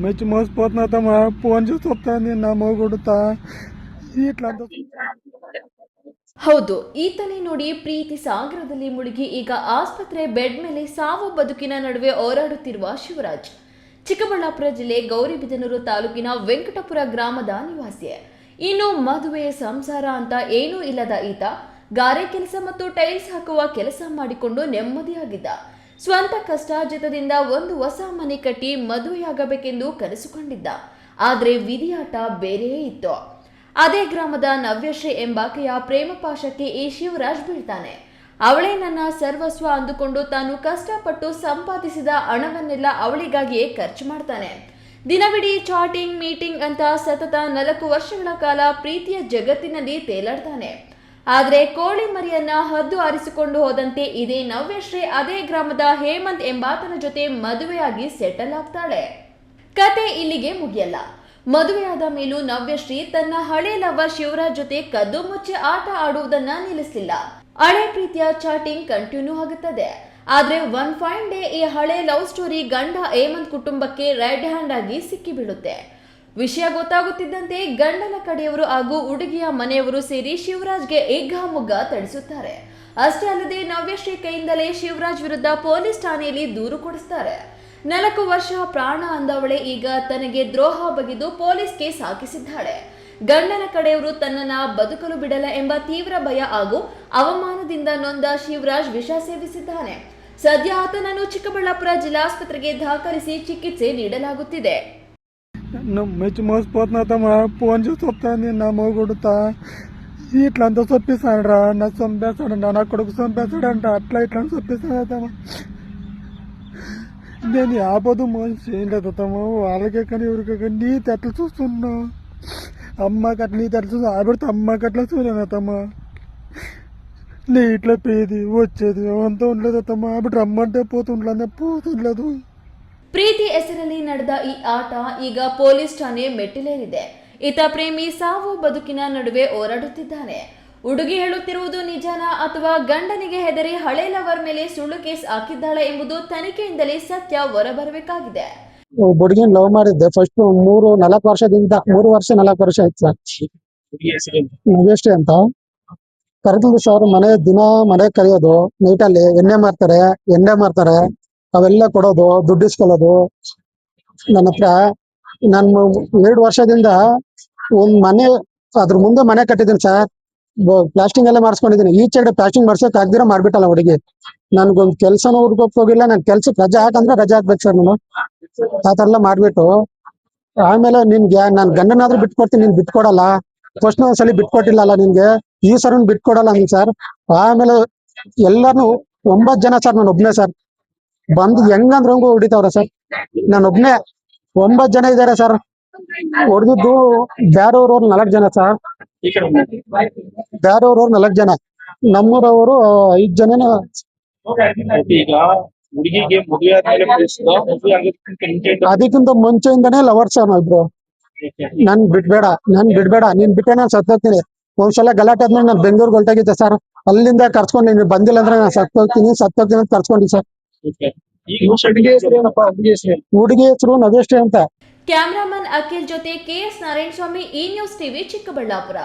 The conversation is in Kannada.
మెచ్చి మోసపోతున్నా తమ ఫోన్ చేసి వస్తాను నా మొగుడుతా ఇట్లా ಹೌದು, ಈತನೇ ನೋಡಿ ಪ್ರೀತಿ ಸಾಗರದಲ್ಲಿ ಮುಳುಗಿ ಈಗ ಆಸ್ಪತ್ರೆ ಬೆಡ್ ಮೇಲೆ ಸಾವು ಬದುಕಿನ ನಡುವೆ ಹೋರಾಡುತ್ತಿರುವ ಶಿವರಾಜ್. ಚಿಕ್ಕಬಳ್ಳಾಪುರ ಜಿಲ್ಲೆ ಗೌರಿಬಿದನೂರು ತಾಲೂಕಿನ ವೆಂಕಟಪುರ ಗ್ರಾಮದ ನಿವಾಸಿ. ಇನ್ನು ಮದುವೆ ಸಂಸಾರ ಅಂತ ಏನೂ ಇಲ್ಲದ ಈತ ಗಾರೆ ಕೆಲಸ ಮತ್ತು ಟೈಲ್ಸ್ ಹಾಕುವ ಕೆಲಸ ಮಾಡಿಕೊಂಡು ನೆಮ್ಮದಿಯಾಗಿದ್ದ. ಸ್ವಂತ ಕಷ್ಟಾರ್ಜಿತದಿಂದ ಒಂದು ಹೊಸ ಮನೆ ಕಟ್ಟಿ ಮದುವೆಯಾಗಬೇಕೆಂದು ಕನಸು ಕಂಡಿದ್ದ. ಆದರೆ ವಿಧಿಯಾಟ ಬೇರೆಯೇ ಇತ್ತು. ಅದೇ ಗ್ರಾಮದ ನವ್ಯಶ್ರೀ ಎಂಬಾಕೆಯ ಪ್ರೇಮಪಾಶಕ್ಕೆ ಈ ಶಿವರಾಜ್ ಬೀಳ್ತಾನೆ. ಅವಳೇ ನನ್ನ ಸರ್ವಸ್ವ ಅಂದುಕೊಂಡು ತಾನು ಕಷ್ಟಪಟ್ಟು ಸಂಪಾದಿಸಿದ ಹಣವನ್ನೆಲ್ಲ ಅವಳಿಗಾಗಿಯೇ ಖರ್ಚು ಮಾಡ್ತಾನೆ. ದಿನವಿಡೀ ಚಾಟಿಂಗ್ ಮೀಟಿಂಗ್ ಅಂತ ಸತತ 4 ವರ್ಷಗಳ ಕಾಲ ಪ್ರೀತಿಯ ಜಗತ್ತಿನಲ್ಲಿ ತೇಲಾಡ್ತಾನೆ. ಆದರೆ ಕೋಳಿ ಮರಿಯನ್ನ ಹದ್ದು ಆರಿಸಿಕೊಂಡು ಹೋದಂತೆ ಇದೇ ನವ್ಯಶ್ರೀ ಅದೇ ಗ್ರಾಮದ ಹೇಮಂತ್ ಎಂಬಾತನ ಜೊತೆ ಮದುವೆಯಾಗಿ ಸೆಟಲ್ ಆಗ್ತಾಳೆ. ಕತೆ ಇಲ್ಲಿಗೆ ಮುಗಿಯಲ್ಲ. ಮದುವೆಯಾದ ಮೇಲೂ ನವ್ಯಶ್ರೀ ತನ್ನ ಹಳೆ ಲವರ್ ಶಿವರಾಜ್ ಜೊತೆ ಕದ್ದು ಮುಚ್ಚಿ ಆಟ ಆಡುವುದನ್ನ ನಿಲ್ಲಿಸಲಿಲ್ಲ. ಹಳೆ ಪ್ರೀತಿಯ ಚಾಟಿಂಗ್ ಕಂಟಿನ್ಯೂ ಆಗುತ್ತದೆ. ಆದ್ರೆ ಒನ್ ಫೈನ್ ಡೇ ಈ ಹಳೆ ಲವ್ ಸ್ಟೋರಿ ಗಂಡ ಹೇಮಂತ್ ಕುಟುಂಬಕ್ಕೆ ರೆಡ್ ಹ್ಯಾಂಡ್ ಆಗಿ ಸಿಕ್ಕಿ ಬೀಳುತ್ತೆ. ವಿಷಯ ಗೊತ್ತಾಗುತ್ತಿದ್ದಂತೆ ಗಂಡನ ಕಡೆಯವರು ಹಾಗೂ ಹುಡುಗಿಯ ಮನೆಯವರು ಸೇರಿ ಶಿವರಾಜ್ಗೆ ಹಿಗ್ಗಾಮುಗ್ಗಾ ತಡಿಸುತ್ತಾರೆ. ಅಷ್ಟೇ ಅಲ್ಲದೆ ನವ್ಯಶ್ರೀ ಕೈಯಿಂದಲೇ ಶಿವರಾಜ್ ವಿರುದ್ಧ ಪೊಲೀಸ್ ಠಾಣೆಯಲ್ಲಿ ದೂರು ಕೊಡಿಸ್ತಾರೆ. 4 ವರ್ಷ ಪ್ರಾಣ ಅಂದವಳೆ ಈಗ ತನಗೆ ದ್ರೋಹ ಬಗೆದು ಪೊಲೀಸ್ ಕೇಸ್ ಹಾಕಿಸಿದ್ದಾಳೆ. ಗಂಡನ ಕಡೆಯವರು ತನ್ನನ್ನ ಬದುಕಲು ಬಿಡಲ್ಲ ಎಂಬ ತೀವ್ರ ಭಯ ಹಾಗೂ ಅವಮಾನದಿಂದ ನೊಂದ ಶಿವರಾಜ್ ವಿಷ ಸೇವಿಸಿದ್ದಾನೆ. ಸದ್ಯ ಆತನನ್ನು ಚಿಕ್ಕಬಳ್ಳಾಪುರ ಜಿಲ್ಲಾಸ್ಪತ್ರೆಗೆ ದಾಖಲಿಸಿ ಚಿಕಿತ್ಸೆ ನೀಡಲಾಗುತ್ತಿದೆ. మెచ్చి మోసపోతున్నా తమ ఫోన్ చేసి వస్తాను నా మొగుడుతా ఇట్లా అంతా చొప్పిస్తాడరా నా చంపేస్తాడంట నా కొడుకు చంపేస్తాడంట అట్లా ఇట్లా చొప్పిస్తాడా తమ నేను ఆపదు మోసం చేయలేదు తమ వాళ్ళకే కానీ ఎవరికే కానీ నీ తెట్ల చూస్తున్నావు అమ్మకి అట్లా నీ తెట్ల చూసి ఆవిడతో అమ్మకి అట్లా చూడలేనా తమ నీ ఇట్లా పోయేది వచ్చేది అంతా ఉండలేదు తమ ఆవిడ రమ్మంటే పోతుండలేదు. ಪ್ರೀತಿ ಹೆಸರಲ್ಲಿ ನಡೆದ ಈ ಆಟ ಈಗ ಪೊಲೀಸ್ ಠಾಣೆ ಮೆಟ್ಟಿಲೇರಿದೆ. ಈತ ಪ್ರೇಮಿ ಸಾವು ಬದುಕಿನ ನಡುವೆ ಹೋರಾಡುತ್ತಿದ್ದಾನೆ. ಹುಡುಗಿ ಹೇಳುತ್ತಿರುವುದು ನಿಜನಾ ಅಥವಾ ಗಂಡನಿಗೆ ಹೆದರಿ ಹಳೆ ಲವರ್ ಮೇಲೆ ಸುಳ್ಳು ಕೇಸ್ ಹಾಕಿದ್ದಾಳೆ ಎಂಬುದು ತನಿಖೆಯಿಂದಲೇ ಸತ್ಯ ಹೊರಬರಬೇಕಾಗಿದೆ. ಹುಡುಗಿ ಲವ್ ಮಾಡಿದ್ದೆ ಫಸ್ಟ್ 3-4 ವರ್ಷದಿಂದ 3 ವರ್ಷ ಆಯ್ತು ಸರ್. ನವ್ಯಶ್ರೀ ಅಂತ ಕರೆದಿದ್ದು ಸರ್. ಮನೆ ಕರೆಯೋದು, ನೈಟಲ್ಲಿ ಎಣ್ಣೆ ಮಾರ್ತಾರೆ ಅವೆಲ್ಲ ಕೊಡೋದು, ದುಡ್ಡು ಇಸ್ಕೊಳ್ಳೋದು. ನನ್ನ ಹತ್ರ ನಾನು 2 ವರ್ಷದಿಂದ ಒಂದ್ ಮನೆ ಅದ್ರ ಮುಂದೆ ಮನೆ ಕಟ್ಟಿದ್ದೀನಿ ಸರ್. ಪ್ಲಾಸ್ಟಿಂಗ್ ಎಲ್ಲ ಮಾಡಿಸ್ಕೊಂಡಿದ್ದೀನಿ. ಈಚೆ ಪ್ಲಾಸ್ಟಿಂಗ್ ಮಾಡ್ಸಕ್ ಆಗ್ದಿರ ಮಾಡ್ಬಿಟ್ಟಲ್ಲ ಹುಡುಗಿ. ನನ್ಗೊಂದ್ ಕೆಲ್ಸನೂ ಹುಡ್ಕೋಕ್ ಹೋಗಿಲ್ಲ. ನನ್ ಕೆಲ್ಸಕ್ಕೆ ರಜಾ ಹಾಕಂದ್ರೆ ರಜಾ ಹಾಕ್ಬೇಕು ಸರ್. ನಾನು ಆತರ ಎಲ್ಲ ಮಾಡ್ಬಿಟ್ಟು ಆಮೇಲೆ ನಿನ್ಗೆ ನಾನ್ ಗಂಡನಾದ್ರೂ ಬಿಟ್ಕೊಡ್ತೀನಿ, ನೀನ್ ಬಿಟ್ಕೊಡಲ್ಲ. ಫಸ್ಟ್ ಒಂದ್ಸಲಿ ಬಿಟ್ಕೊಟ್ಟಿಲ್ಲಲ್ಲ ನಿನ್ಗೆ, ಈ ಸರ್ ಬಿಟ್ಕೊಡಲ್ಲ ನೀನ್ ಸರ್. ಆಮೇಲೆ ಎಲ್ಲಾರು 9 ಜನ ಸರ್, ನಾನು ಒಬ್ನೇ ಸರ್. ಬಂದು ಹೆಂಗಂದ್ರೆ ಹಂಗೂ ಹೊಡಿತಾವ್ರ ಸರ್. ನಾನು ಒಬ್ನೇ 9 ಜನ ಇದಾರೆ ಸರ್. ಹೊಡೆದಿದ್ದು ಬ್ಯಾರೂರವ್ರು 4 ಜನ ಸರ್. ಬ್ಯಾರೂರವ್ರು 4 ಜನ, ನಮ್ಮೂರವರು 5 ಜನ. ಅದಕ್ಕಿಂತ ಮುಂಚೆಯಿಂದಾನೇ ಲವರ್ ಸರ್ ನಾವಿಬ್ರು. ನನ್ ಬಿಡ್ಬೇಡ ನೀನ್ ಬಿಟ್ಟೆ ನಾನು ಸತ್ತೋಗ್ತೀನಿ. ಒಂದ್ಸಲ ಗಲಾಟೆ ಆದ್ಮೇಲೆ ನಾನು ಬೆಂಗಳೂರಿಗೆ ಹೊರಟೋಗಿದ್ದೆ ಸರ್. ಅಲ್ಲಿಂದ ಕರ್ಸ್ಕೊಂಡು ನೀನು ಬಂದಿಲ್ಲ ಅಂದ್ರೆ ನಾನು ಸತ್ತೋಗ್ತೀನಿ ಅಂತ ಕರ್ಸ್ಕೊಂಡಿ ಸರ್. ಹುಡುಗಿ ಹೆಸರು ನವ್ಯಶ್ರೀ ಅಂತ. ಕ್ಯಾಮರಾಮನ್ ಅಖಿಲ್ ಜೊತೆ KS ನಾರಾಯಣಸ್ವಾಮಿ, ಈ ನ್ಯೂಸ್ ಟಿವಿ, ಚಿಕ್ಕಬಳ್ಳಾಪುರ.